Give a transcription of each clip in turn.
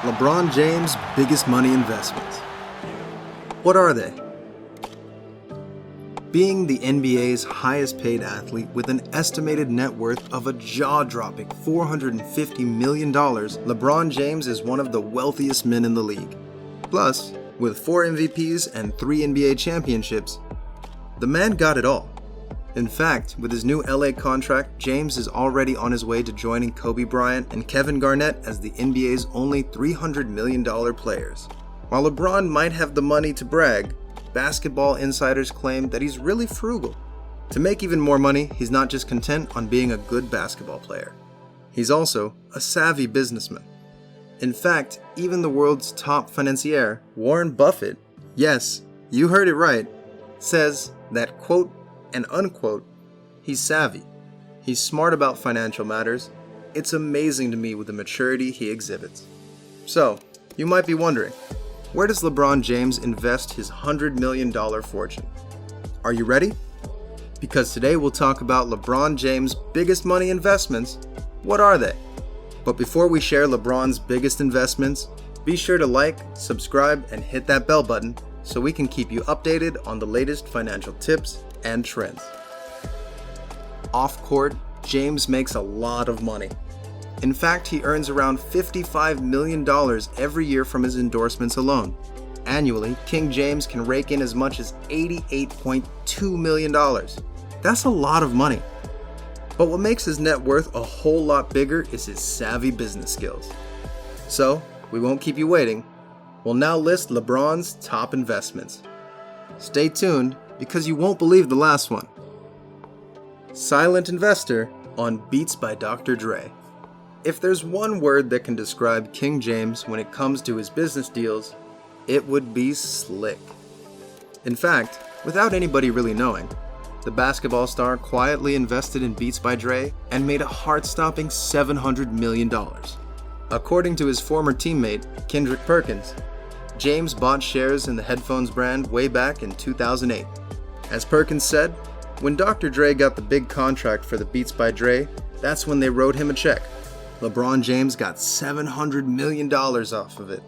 LeBron James' biggest money investments. What are they? Being the NBA's highest paid athlete with an estimated net worth of a jaw-dropping $450 million, LeBron James is one of the wealthiest men in the league. Plus, with 4 MVPs and 3 NBA championships, the man got it all. In fact, with his new LA contract, James is already on his way to joining Kobe Bryant and Kevin Garnett as the NBA's only $300 million players. While LeBron might have the money to brag, basketball insiders claim that he's really frugal. To make even more money, he's not just content on being a good basketball player. He's also a savvy businessman. In fact, even the world's top financier, Warren Buffett, yes, you heard it right, says that, quote and unquote, he's savvy. He's smart about financial matters. It's amazing to me with the maturity he exhibits. So, you might be wondering, where does LeBron James invest his $100 million fortune? Are you ready? Because today we'll talk about LeBron James' biggest money investments. What are they? But before we share LeBron's biggest investments, be sure to like, subscribe, and hit that bell button so we can keep you updated on the latest financial tips and trends. Off court, James makes a lot of money. In fact, he earns around $55 million every year from his endorsements alone. Annually, King James can rake in as much as $88.2 million. That's a lot of money. But what makes his net worth a whole lot bigger is his savvy business skills. So, we won't keep you waiting. We'll now list LeBron's top investments. Stay tuned, because you won't believe the last one. Silent investor on Beats by Dr. Dre. If there's one word that can describe King James when it comes to his business deals, it would be slick. In fact, without anybody really knowing, the basketball star quietly invested in Beats by Dre and made a heart-stopping $700 million. According to his former teammate, Kendrick Perkins, James bought shares in the headphones brand way back in 2008. As Perkins said, when Dr. Dre got the big contract for the Beats by Dre, that's when they wrote him a check. LeBron James got $700 million off of it.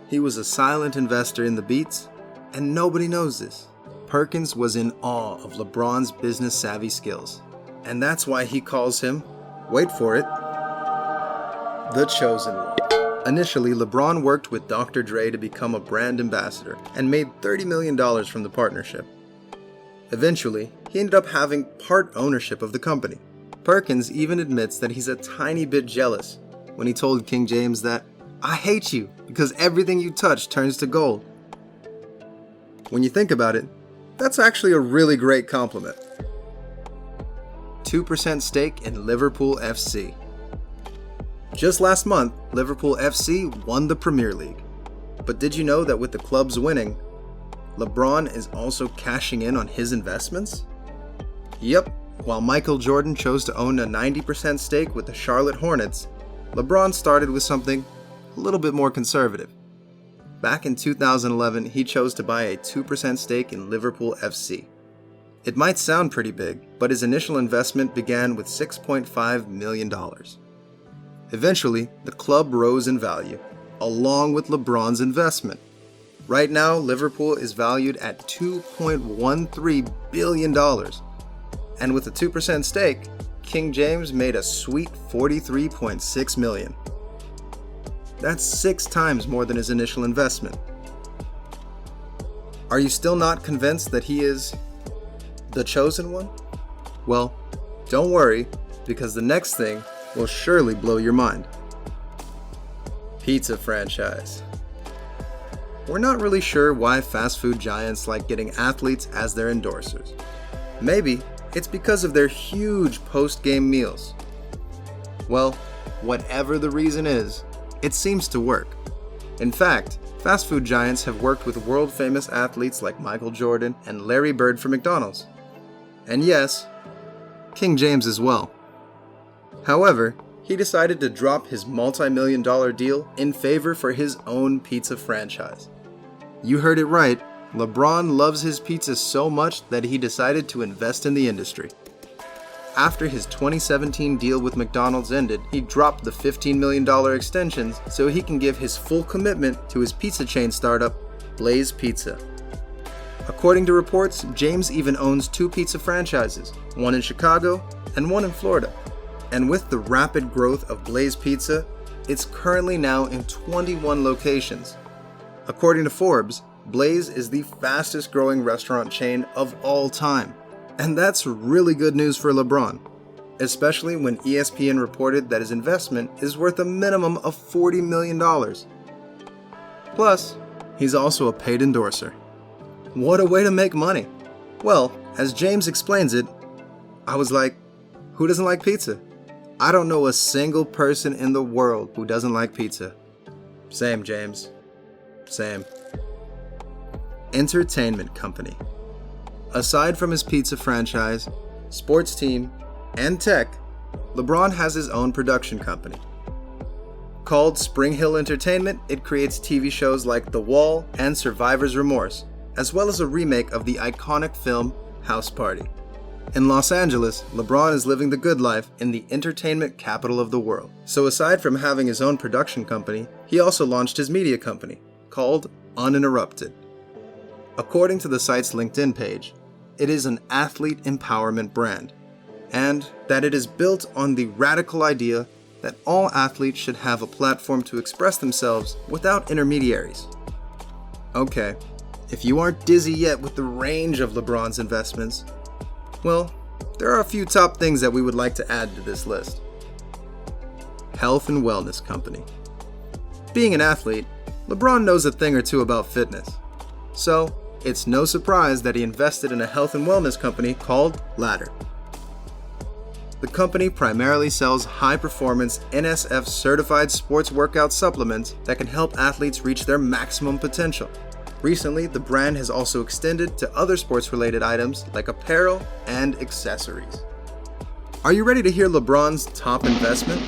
He was a silent investor in the Beats, and nobody knows this. Perkins was in awe of LeBron's business savvy skills, and that's why he calls him, wait for it, the Chosen One. Initially, LeBron worked with Dr. Dre to become a brand ambassador and made $30 million from the partnership. Eventually, he ended up having part ownership of the company. Perkins even admits that he's a tiny bit jealous when he told King James that, "I hate you because everything you touch turns to gold." When you think about it, that's actually a really great compliment. 2% stake in Liverpool FC. Just last month, Liverpool FC won the Premier League. But did you know that with the club's winning, LeBron is also cashing in on his investments? Yep, while Michael Jordan chose to own a 90% stake with the Charlotte Hornets, LeBron started with something a little bit more conservative. Back in 2011, he chose to buy a 2% stake in Liverpool FC. It might sound pretty big, but his initial investment began with $6.5 million. Eventually, the club rose in value, along with LeBron's investment. Right now, Liverpool is valued at $2.13 billion. And with a 2% stake, King James made a sweet $43.6 million. That's 6 times more than his initial investment. Are you still not convinced that he is the chosen one? Well, don't worry, because the next thing will surely blow your mind. Pizza franchise. We're not really sure why fast food giants like getting athletes as their endorsers. Maybe it's because of their huge post-game meals. Well, whatever the reason is, it seems to work. In fact, fast food giants have worked with world-famous athletes like Michael Jordan and Larry Bird for McDonald's. And yes, King James as well. However, he decided to drop his multi-million-dollar deal in favor for his own pizza franchise. You heard it right, LeBron loves his pizza so much that he decided to invest in the industry. after his 2017 deal with McDonald's ended, he dropped the $15 million extensions so he can give his full commitment to his pizza chain startup, Blaze Pizza. According to reports, James even owns 2 pizza franchises, one in Chicago and one in Florida. And with the rapid growth of Blaze Pizza, it's currently now in 21 locations. According to Forbes, Blaze is the fastest growing restaurant chain of all time. And that's really good news for LeBron, especially when ESPN reported that his investment is worth a minimum of $40 million. Plus, he's also a paid endorser. What a way to make money! Well, as James explains it, I was like, who doesn't like pizza? I don't know a single person in the world who doesn't like pizza. Same, James. Same. Entertainment company. Aside from his pizza franchise, sports team, and tech, LeBron has his own production company. Called Spring Hill Entertainment, it creates TV shows like The Wall and Survivor's Remorse, as well as a remake of the iconic film House Party. In Los Angeles, LeBron is living the good life in the entertainment capital of the world. So aside from having his own production company, he also launched his media company, called Uninterrupted. According to the site's LinkedIn page, it is an athlete empowerment brand, and that it is built on the radical idea that all athletes should have a platform to express themselves without intermediaries. Okay, if you aren't dizzy yet with the range of LeBron's investments, well, there are a few top things that we would like to add to this list. Health and wellness company. Being an athlete, LeBron knows a thing or two about fitness. So, it's no surprise that he invested in a health and wellness company called Ladder. The company primarily sells high-performance NSF certified sports workout supplements that can help athletes reach their maximum potential. Recently, the brand has also extended to other sports-related items like apparel and accessories. Are you ready to hear LeBron's top investment?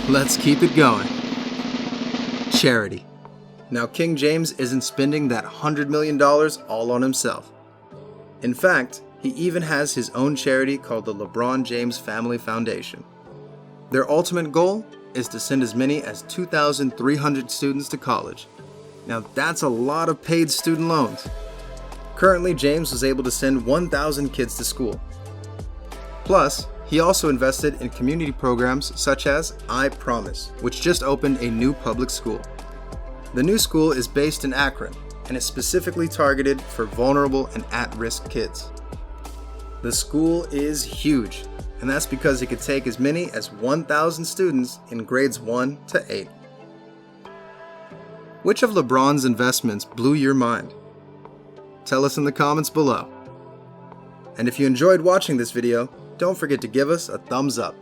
Let's keep it going. Charity. Now, King James isn't spending that $100 million all on himself. In fact, he even has his own charity called the LeBron James Family Foundation. Their ultimate goal is to send as many as 2,300 students to college. Now, that's a lot of paid student loans. Currently, James was able to send 1,000 kids to school. Plus, he also invested in community programs such as I Promise, which just opened a new public school. The new school is based in Akron and is specifically targeted for vulnerable and at-risk kids. The school is huge, and that's because it could take as many as 1,000 students in grades 1 to 8. Which of LeBron's investments blew your mind? Tell us in the comments below. And if you enjoyed watching this video, don't forget to give us a thumbs up.